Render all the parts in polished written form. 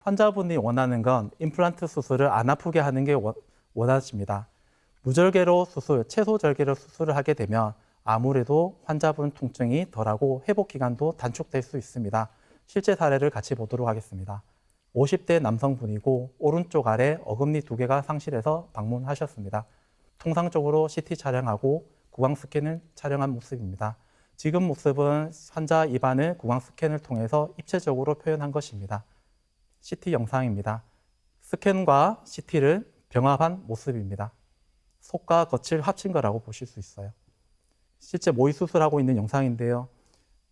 환자분이 원하는 건 임플란트 수술을 안 아프게 하는 게 원하십니다. 무절개로 수술, 최소절개로 수술을 하게 되면 아무래도 환자분 통증이 덜하고 회복 기간도 단축될 수 있습니다. 실제 사례를 같이 보도록 하겠습니다. 50대 남성분이고 오른쪽 아래 어금니 2개가 상실해서 방문하셨습니다. 통상적으로 CT 촬영하고 구강 스캔을 촬영한 모습입니다. 지금 모습은 환자 입안을 구강 스캔을 통해서 입체적으로 표현한 것입니다. CT 영상입니다. 스캔과 CT를 병합한 모습입니다. 속과 겉을 합친 거라고 보실 수 있어요. 실제 모의 수술하고 있는 영상인데요.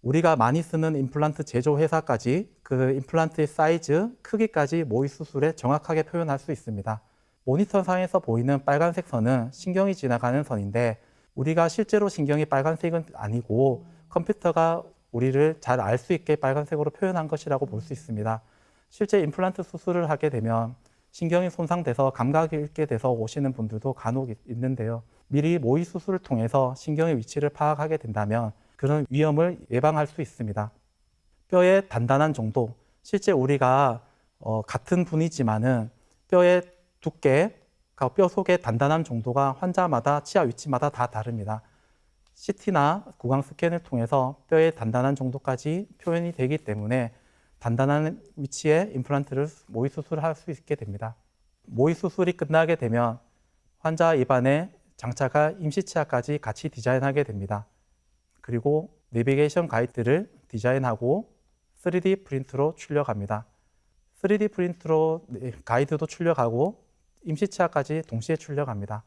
우리가 많이 쓰는 임플란트 제조 회사까지 그 임플란트의 사이즈, 크기까지 모의 수술에 정확하게 표현할 수 있습니다. 모니터상에서 보이는 빨간색 선은 신경이 지나가는 선인데 우리가 실제로 신경이 빨간색은 아니고 컴퓨터가 우리를 잘 알 수 있게 빨간색으로 표현한 것이라고 볼 수 있습니다. 실제 임플란트 수술을 하게 되면 신경이 손상돼서 감각이 잃게 돼서 오시는 분들도 간혹 있는데요. 미리 모의 수술을 통해서 신경의 위치를 파악하게 된다면 그런 위험을 예방할 수 있습니다. 뼈의 단단한 정도, 실제 우리가 같은 분이지만은 뼈의 두께, 뼈 속의 단단함 정도가 환자마다 치아 위치마다 다 다릅니다. CT나 구강 스캔을 통해서 뼈의 단단한 정도까지 표현이 되기 때문에 단단한 위치에 임플란트를 모의 수술을 할 수 있게 됩니다. 모의 수술이 끝나게 되면 환자 입안에 장착할 임시치아까지 같이 디자인하게 됩니다. 그리고 내비게이션 가이드를 디자인하고 3D 프린트로 출력합니다. 3D 프린트로 가이드도 출력하고 임시치아까지 동시에 출력합니다.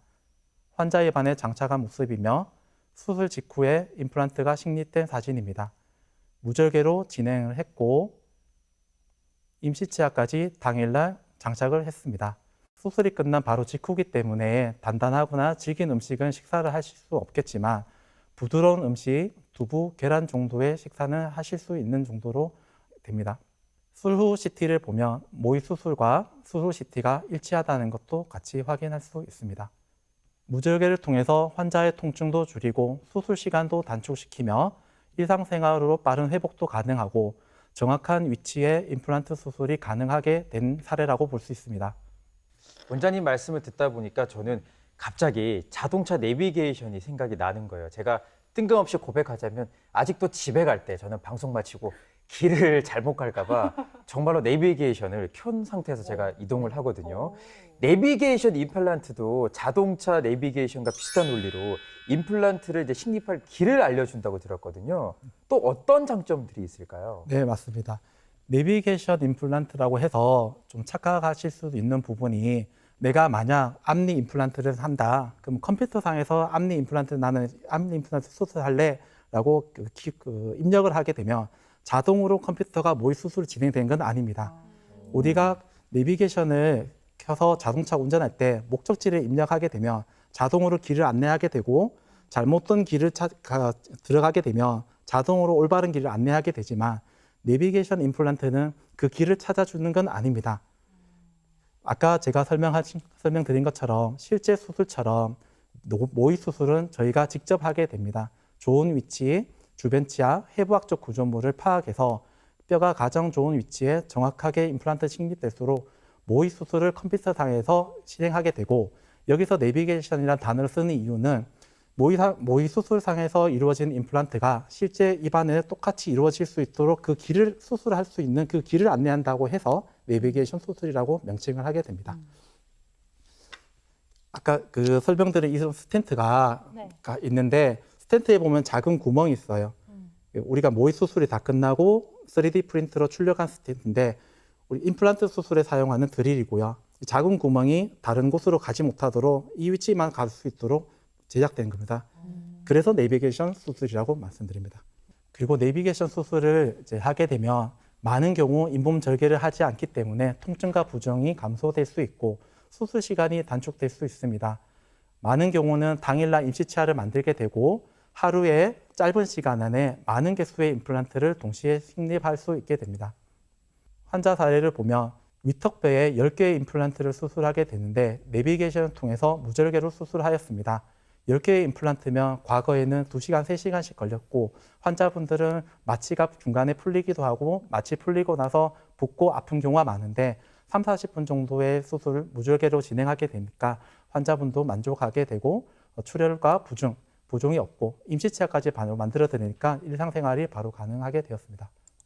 환자 입안에 장착한 모습이며 수술 직후에 임플란트가 식립된 사진입니다. 무절개로 진행을 했고 임시치아까지 당일날 장착을 했습니다. 수술이 끝난 바로 직후기 때문에 단단하거나 질긴 음식은 식사를 하실 수 없겠지만 부드러운 음식, 두부, 계란 정도의 식사는 하실 수 있는 정도로 됩니다. 수술 후 CT를 보면 모의 수술과 수술 CT가 일치하다는 것도 같이 확인할 수 있습니다. 무절개를 통해서 환자의 통증도 줄이고 수술 시간도 단축시키며 일상생활로 빠른 회복도 가능하고 정확한 위치에 임플란트 수술이 가능하게 된 사례라고 볼 수 있습니다. 원장님 말씀을 듣다 보니까 저는 갑자기 자동차 내비게이션이 생각이 나는 거예요. 제가 뜬금없이 고백하자면 아직도 집에 갈 때 저는 방송 마치고 길을 잘못 갈까 봐 정말로 내비게이션을 켠 상태에서 제가 이동을 하거든요. 내비게이션 임플란트도 자동차 내비게이션과 비슷한 원리로 임플란트를 이제 식립할 길을 알려준다고 들었거든요. 또 어떤 장점들이 있을까요? 네, 맞습니다. 내비게이션 임플란트라고 해서 좀 착각하실 수도 있는 부분이 내가 만약 앞니 임플란트를 한다. 그럼 컴퓨터상에서 앞니 임플란트 나는 앞니 임플란트 수술할래 라고 입력을 하게 되면 자동으로 컴퓨터가 모의 수술이 진행된 건 아닙니다. 우리가 내비게이션을 켜서 자동차 운전할 때 목적지를 입력하게 되면 자동으로 길을 안내하게 되고 잘못된 길을 들어가게 되면 자동으로 올바른 길을 안내하게 되지만 내비게이션 임플란트는 그 길을 찾아주는 건 아닙니다. 아까 제가 설명드린 것처럼 실제 수술처럼 모의 수술은 저희가 직접 하게 됩니다. 좋은 위치, 주변 치아, 해부학적 구조물을 파악해서 뼈가 가장 좋은 위치에 정확하게 임플란트 식립될수록 모의 수술을 컴퓨터상에서 실행하게 되고 여기서 내비게이션이라는 단어를 쓰는 이유는 모의 수술상에서 이루어진 임플란트가 실제 입안에 똑같이 이루어질 수 있도록 그 길을 수술할 수 있는 그 길을 안내한다고 해서 내비게이션 수술이라고 명칭을 하게 됩니다. 아까 설명드린 이 스텐트가 있는데 스텐트에 보면 작은 구멍이 있어요. 우리가 모의 수술이 다 끝나고 3D 프린터로 출력한 스텐트인데 우리 임플란트 수술에 사용하는 드릴이고요. 작은 구멍이 다른 곳으로 가지 못하도록 이 위치만 갈 수 있도록 제작된 겁니다. 그래서 내비게이션 수술이라고 말씀드립니다. 그리고 내비게이션 수술을 이제 하게 되면 많은 경우 잇몸 절개를 하지 않기 때문에 통증과 부정이 감소될 수 있고 수술 시간이 단축될 수 있습니다. 많은 경우는 당일날 임시치아를 만들게 되고 하루에 짧은 시간 안에 많은 개수의 임플란트를 동시에 식립할 수 있게 됩니다. 환자 사례를 보면 위턱뼈에 10개의 임플란트를 수술하게 되는데 내비게이션을 통해서 무절개로 수술하였습니다. 10개의 임플란트면 과거에는 2시간, 3시간씩 걸렸고 환자분들은 마취가 중간에 풀리기도 하고 마취 풀리고 나서 붓고 아픈 경우가 많은데 3, 40분 정도의 수술을 무절개로 진행하게 되니까 환자분도 만족하게 되고 출혈과 부종이 없고 임시치아까지 바로 만들어 드리니까 일상생활이 바로 가능하게 되었습니다.